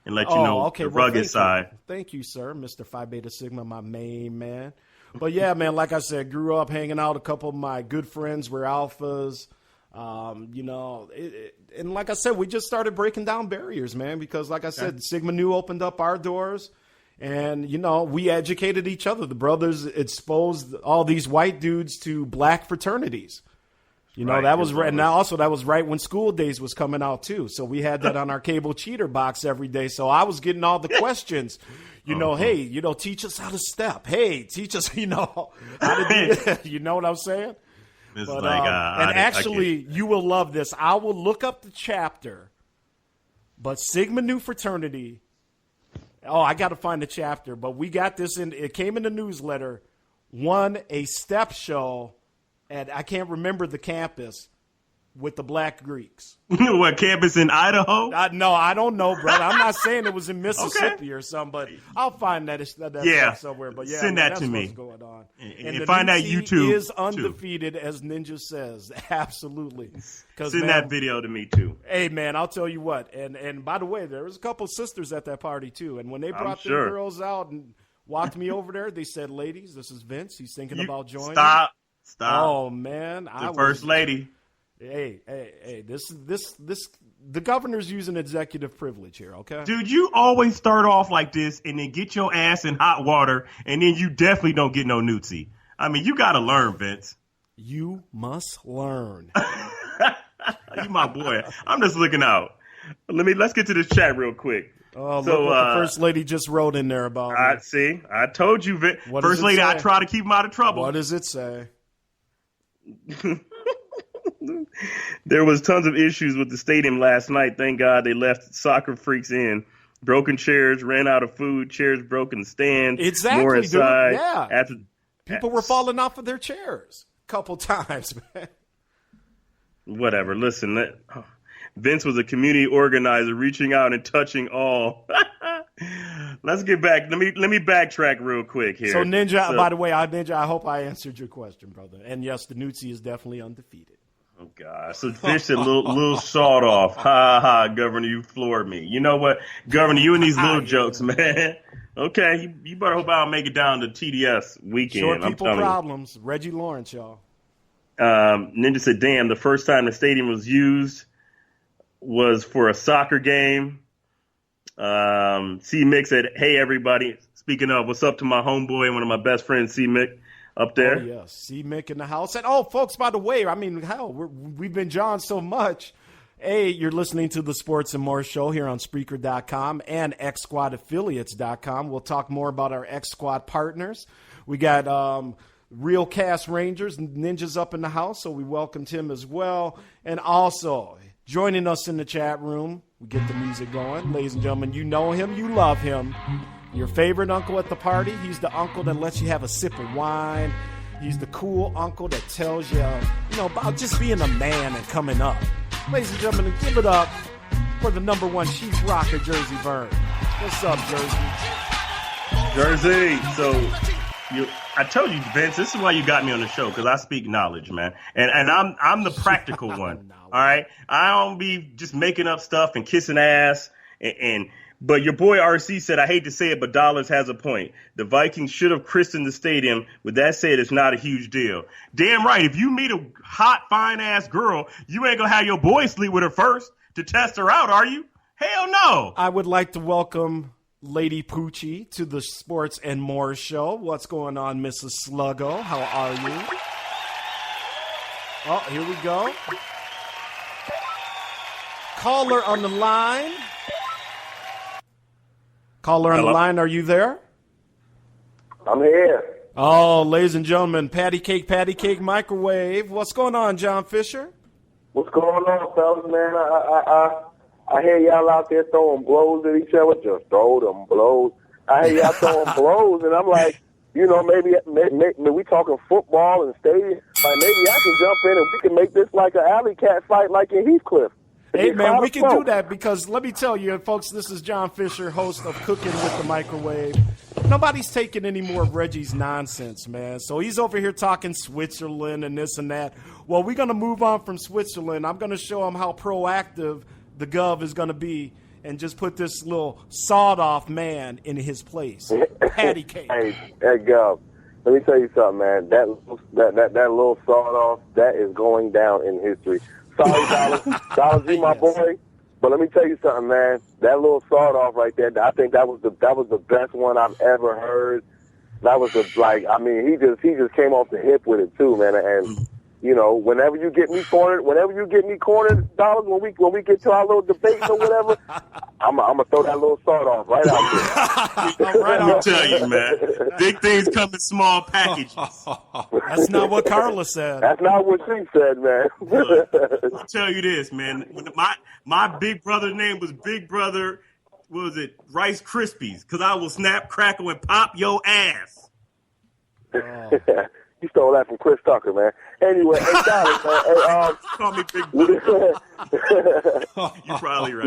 and let you know the rugged side. Thank you, sir, Mr. Phi Beta Sigma, my main man. But yeah, man, like I said, grew up hanging out. A couple of my good friends were alphas. And like I said, we just started breaking down barriers, man, because like I said, Sigma Nu opened up our doors. And, we educated each other. The brothers exposed all these white dudes to black fraternities. That was right. Now, also, that was right when School Days was coming out, too. So we had that on our cable cheater box every day. So I was getting all the questions, hey, teach us how to step. Hey, teach us, how to do you know what I'm saying? But, actually, you will love this. I will look up the chapter, but Sigma Nu fraternity. Oh, I got to find the chapter, but we got this it came in the newsletter, won a step show at, I can't remember the campus, with the Black Greeks. What, campus in Idaho? No, I don't know, brother. I'm not saying it was in Mississippi or something, but I'll find that stuff somewhere. But yeah, send that to me. What's going on. And find that YouTube is undefeated, as Ninja says. Absolutely. Send that video to me too. Hey man, I'll tell you what. And by the way, there was a couple sisters at that party too. And when they brought their girls out and walked me over there, they said, "Ladies, this is Vince. He's thinking about joining." Stop. Oh man, First lady. Hey, the governor's using executive privilege here, okay? Dude, you always start off like this and then get your ass in hot water, and then you definitely don't get no nudesy. I mean, you got to learn, Vince. You must learn. You my boy. I'm just looking out. Let's get to this chat real quick. Oh, so, look what the first lady just wrote in there about me. See, I told you, Vince. First lady, I try to keep him out of trouble. What does it say? There was tons of issues with the stadium last night. Thank God they left soccer freaks in. Broken chairs, ran out of food, chairs broken stands. Exactly, more inside. Dude. Yeah. People were falling off of their chairs a couple times, man. Whatever. Listen, Vince was a community organizer reaching out and touching all. Let's get back. Let me backtrack real quick here. So Ninja, by the way, I hope I answered your question, brother. And yes, the Nutsi is definitely undefeated. Oh God! So Fish a little sawed off. Ha ha, Governor, you floored me. You know what, Governor, you and these little jokes, man. Okay, you better hope I don't make it down to TDS weekend. Short people problems. Reggie Lawrence, y'all. Ninja said, "Damn, the first time the stadium was used was for a soccer game." C Mick said, "Hey everybody, speaking of, what's up to my homeboy and one of my best friends, C Mick." Up there. Oh, yes. C. Mick in the house. And, folks, by the way, I mean, hell, we've been John so much. Hey, you're listening to the Sports and More show here on Spreaker.com and XSquadAffiliates.com. We'll talk more about our X Squad partners. We got Real Cast Rangers, Ninjas up in the house, so we welcomed him as well. And also, joining us in the chat room, we get the music going. Ladies and gentlemen, you know him, you love him. Your favorite uncle at the party, he's the uncle that lets you have a sip of wine. He's the cool uncle that tells you, about just being a man and coming up. Ladies and gentlemen, give it up for the number one chief rocker, Jersey Vern. What's up, Jersey? Jersey, so I told you, Vince, this is why you got me on the show, because I speak knowledge, man. And I'm the practical one, all right? I don't be just making up stuff and kissing ass But your boy RC said, I hate to say it, but Dollars has a point. The Vikings should have christened the stadium. With that said, it's not a huge deal. Damn right. If you meet a hot, fine-ass girl, you ain't going to have your boy sleep with her first to test her out, are you? Hell no. I would like to welcome Lady Poochie to the Sports and More show. What's going on, Mrs. Sluggo? How are you? Oh, here we go. Caller on the line. Caller on the line, are you there? I'm here. Oh, ladies and gentlemen, patty cake microwave. What's going on, John Fisher? What's going on, fellas, man? I hear y'all out there throwing blows at each other. Just throw them blows. I hear y'all throwing blows, and I'm like, maybe we talking football and stadium. Like maybe I can jump in and we can make this like an alley cat fight like in Heathcliff. Hey, man, we can do that because let me tell you, folks, this is John Fisher, host of Cooking with the Microwave. Nobody's taking any more of Reggie's nonsense, man. So he's over here talking Switzerland and this and that. Well, we're going to move on from Switzerland. I'm going to show him how proactive the Gov is going to be and just put this little sawed-off man in his place. Patty cake. Hey, Gov, let me tell you something, man. That little sawed-off, that is going down in history. Sorry, Dollars, you my boy. But let me tell you something, man. That little sawed-off right there, I think that was the best one I've ever heard. That was he just came off the hip with it too, man. And whenever you get me cornered, Dollars, when we get to our little debates or whatever, I'm gonna throw that little sawed-off right out there. Let me tell you, man. Big things come in small packages. That's not what Carla said. That's not what she said, man. Look, I'll tell you this, man. When my big brother's name was Big Brother, what was it, Rice Krispies, because I will snap, crackle, and pop your ass. Oh. You stole that from Chris Tucker, man. Anyway, hey, Dollars, man. Call me Big Brother. You're probably right.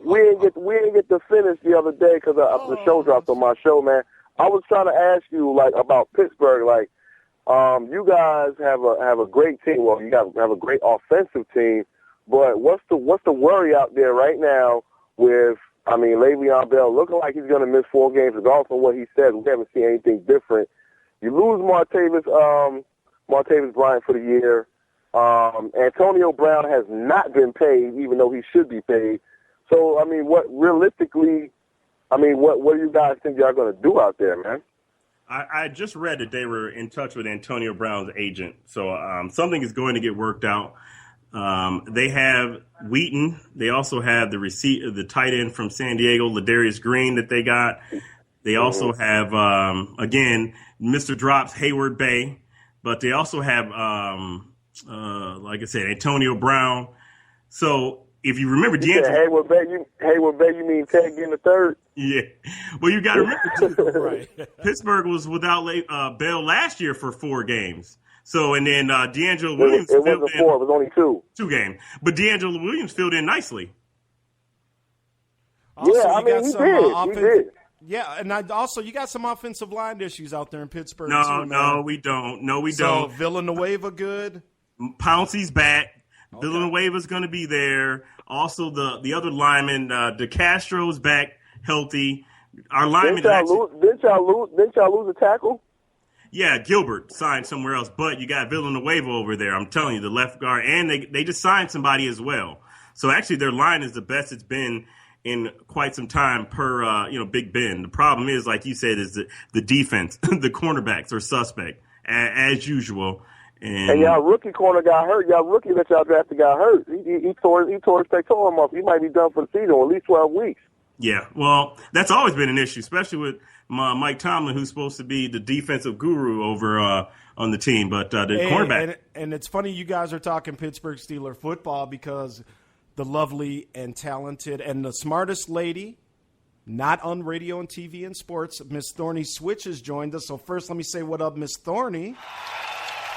We didn't get to finish the other day because the show dropped on my show, man. I was trying to ask you, about Pittsburgh. You guys have a great team. Well, you guys have a great offensive team. But what's the worry out there right now with, Le'Veon Bell looking like he's going to miss 4 games, regardless of what he says. We haven't seen anything different. You lose Martavis Bryant for the year. Antonio Brown has not been paid, even though he should be paid. So, what do you guys think y'all going to do out there, man? I just read that they were in touch with Antonio Brown's agent. So something is going to get worked out. They have Wheaton. They also have the tight end from San Diego, Ladarius Green, that they got. They also have, again, Mr. Drops, Hayward Bay. But they also have, like I said, Antonio Brown. So if you remember, Hayward Bay, you mean Ted getting the third? Yeah. Well, you got to remember, Right. Pittsburgh was without Bell last year for 4 games. So, and then D'Angelo Williams It wasn't 4. It was only 2. 2 games. But D'Angelo Williams filled in nicely. Also, he did. Yeah, and you got some offensive line issues out there in Pittsburgh. No, we don't. No, we don't. Villanueva good. Pouncey's back. Okay. Villanueva's going to be there. Also, the other lineman, DeCastro's back healthy. Our lineman didn't y'all lose a tackle? Yeah, Gilbert signed somewhere else, but you got Villanueva over there. I'm telling you, the left guard, and they just signed somebody as well. So actually, their line is the best it's been in quite some time per Big Ben. The problem is, like you said, is the defense. The cornerbacks are suspect as usual. And y'all rookie corner got hurt. Y'all rookie that y'all drafted got hurt. He tore his pectoral muscle. He might be done for the season, or at least 12 weeks. Yeah, well, that's always been an issue, especially with Mike Tomlin, who's supposed to be the defensive guru over on the team. But the cornerback. And it's funny you guys are talking Pittsburgh Steelers football because the lovely and talented and the smartest lady, not on radio and TV and sports, Miss Thorny Switch has joined us. So first, let me say what up, Miss Thorny.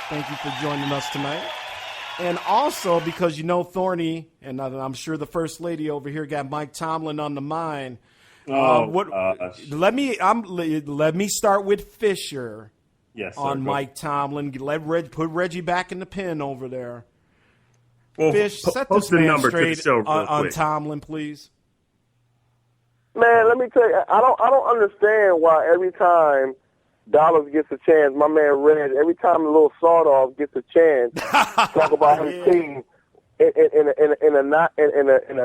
Thank you for joining us tonight. And also because Thorny, and I'm sure the first lady over here got Mike Tomlin on the mind. Let me start with Fisher. Yes, sir, on Mike Tomlin. Put Reggie back in the pen over there. Well, Fish, set this man straight on Tomlin, please. Man, let me tell you, I don't understand why every time Dollars gets a chance, my man Red, every time the little sawed-off gets a chance to talk about his team in a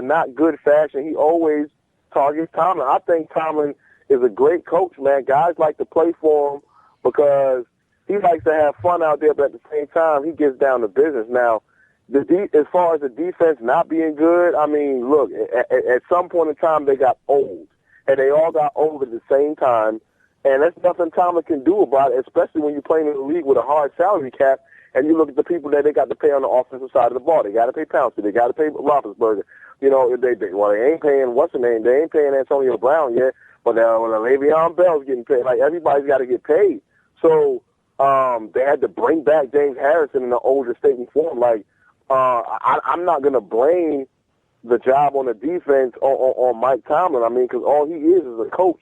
not good fashion, he always targets Tomlin. I think Tomlin is a great coach, man. Guys like to play for him because he likes to have fun out there, but at the same time, he gets down to business. Now, as far as the defense not being good, look, at some point in time, they got old, and they all got old at the same time. And that's nothing Tomlin can do about it, especially when you're playing in a league with a hard salary cap and you look at the people that they got to pay on the offensive side of the ball. They got to pay Pouncey. They got to pay Roethlisberger. They ain't paying what's the name? They ain't paying Antonio Brown yet, but Le'Veon Bell's getting paid. Like, everybody's got to get paid. So they had to bring back James Harrison in an older statement form. Like, I'm not going to blame the job on the defense on Mike Tomlin. Because all he is a coach.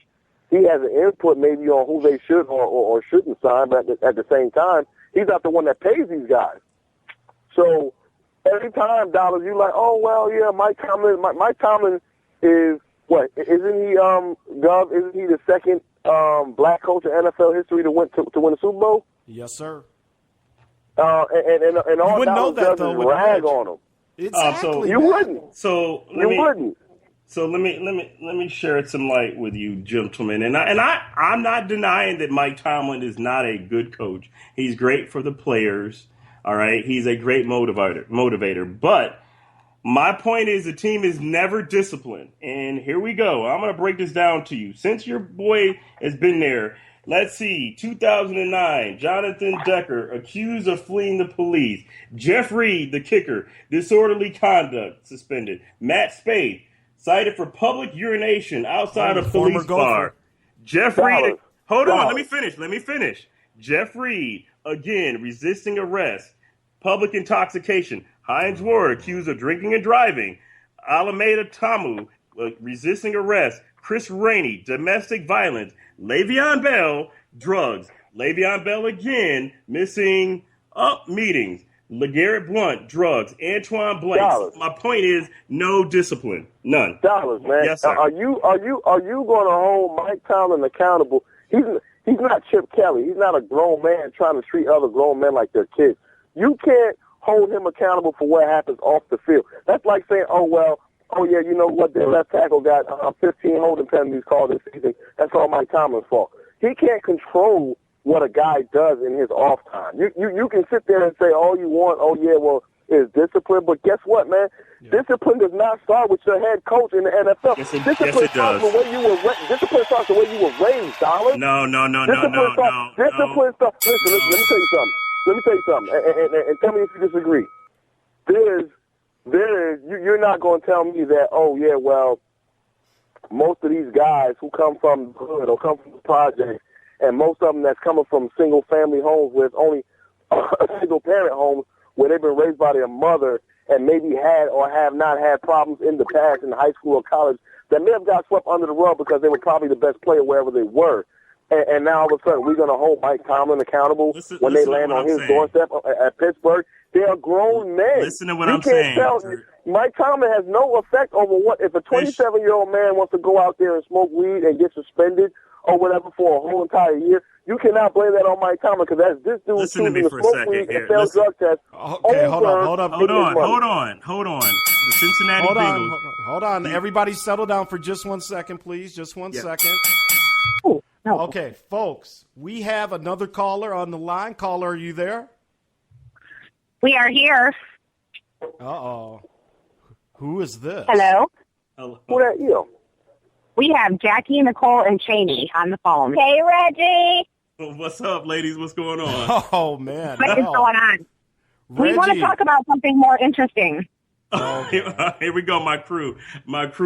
He has an input maybe on who they should or shouldn't sign, but at the same time, he's not the one that pays these guys. So every time, Dollars, you're like, oh, well, yeah, Mike Tomlin is what? Isn't he Gov? Isn't he the second black coach in NFL history to win the Super Bowl? Yes, sir. And all wouldn't know that, does though, is with rag Reg. on him. Exactly. You wouldn't. So let me share some light with you, gentlemen. And I'm not denying that Mike Tomlin is not a good coach. He's great for the players. All right, he's a great motivator. But my point is, the team is never disciplined. And here we go. I'm going to break this down to you. Since your boy has been there, let's see. 2009, Jonathan Decker accused of fleeing the police. Jeff Reed, the kicker, disorderly conduct, suspended. Matt Spade, cited for public urination outside a police bar. Jeff Reed, hold on, let me finish. Jeff Reed, again, resisting arrest, public intoxication. Hines Ward, accused of drinking and driving. Alameda Tamu, resisting arrest. Chris Rainey, domestic violence. Le'Veon Bell, drugs. Le'Veon Bell again, missing meetings. LeGarrette Blount, drugs. Antoine Blake. My point is, no discipline, none. Dollars, man. Yes, sir. Are you going to hold Mike Tomlin accountable? He's not Chip Kelly. He's not a grown man trying to treat other grown men like they're kids. You can't hold him accountable for what happens off the field. That's like saying, yeah, you know what? Their left tackle got 15 holding penalties called this season. That's all Mike Tomlin's fault. He can't control what a guy does in his off time. You can sit there and say all you want. Oh yeah, well, it's discipline. But guess what, man? Yeah. Discipline does not start with your head coach in the NFL. Discipline starts the way you were. Discipline starts the way you were raised, Dollar. No. Discipline starts. Listen. Let me tell you something. And tell me if you disagree. You're not going to tell me that. Oh yeah, well, most of these guys who come from the hood or come from the projects, and most of them that's coming from single-family homes with only single-parent homes where they've been raised by their mother and maybe had or have not had problems in the past in high school or college that may have got swept under the rug because they were probably the best player wherever they were. And now all of a sudden we're going to hold Mike Tomlin accountable when they land on his doorstep at Pittsburgh. They are grown men. Listen to what I'm saying. Mike Tomlin has no effect over what if a 27-year-old man wants to go out there and smoke weed and get suspended or whatever for a whole entire year. You cannot blame that on Mike Tomlin because that's this dude choosing to smoke weed and fail drug tests. Okay, hold on. The Cincinnati Bengals. Hold on. Everybody settle down for just 1 second, please. Just one second. Oh, no. Okay, folks, we have another caller on the line. Caller, are you there? We are here. Uh-oh. Who is this? Hello. Who that you? We have Jackie, Nicole, and Cheney on the phone. Hey, Reggie. What's up, ladies? What's going on? Oh, man. What is going on? Reggie. We want to talk about something more interesting. Okay. Here we go, my crew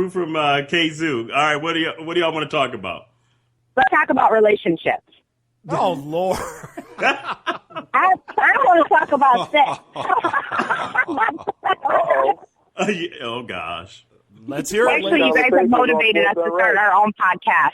from K-Zoo. All right, what do y'all want to talk about? Let's talk about relationships. Oh, Lord. I want to talk about sex. Oh, gosh. Let's hear it. Actually, you guys have motivated us to start our own podcast.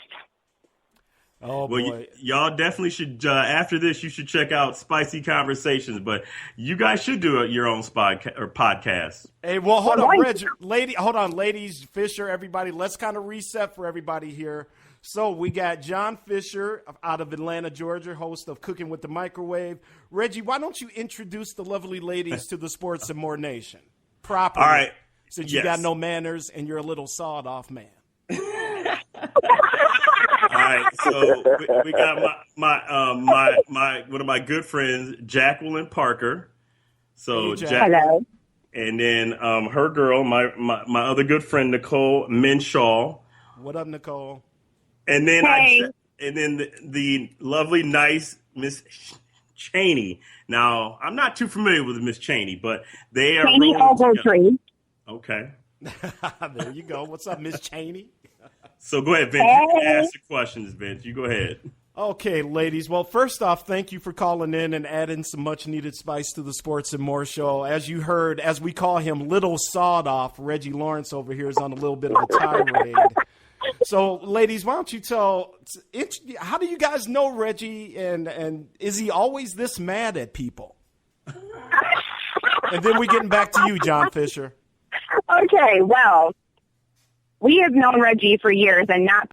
Oh, boy. Well, y'all definitely should, after this, you should check out Spicy Conversations, but you guys should do your own podcast. Hey, well, hold on, Reg. Hold on, ladies, Fisher, everybody. Let's kind of reset for everybody here. So we got John Fisher out of Atlanta, Georgia, host of Cooking with the Microwave. Reggie, why don't you introduce the lovely ladies to the Sports and More Nation properly? All right. Since you got no manners and you're a little sawed-off man. All right, so we got my one of my good friends, Jacqueline Parker. So hey, hello. And then her girl, my other good friend, Nicole Minshaw. What up, Nicole? And then hey. the lovely, nice Miss Cheney. Now, I'm not too familiar with Miss Cheney, but they are Cheney Ogletree. Okay. There you go. What's up, Miss Cheney? So go ahead, Vince. You can ask the questions, Vince. You go ahead. Okay, ladies. Well, first off, thank you for calling in and adding some much-needed spice to the Sports and More show. As you heard, as we call him, Little Sawed-Off, Reggie Lawrence over here is on a little bit of a tirade. So, ladies, why don't you how do you guys know Reggie, and is he always this mad at people? And then we getting back to you, John Fisher. Okay, well, We have known Reggie for years and not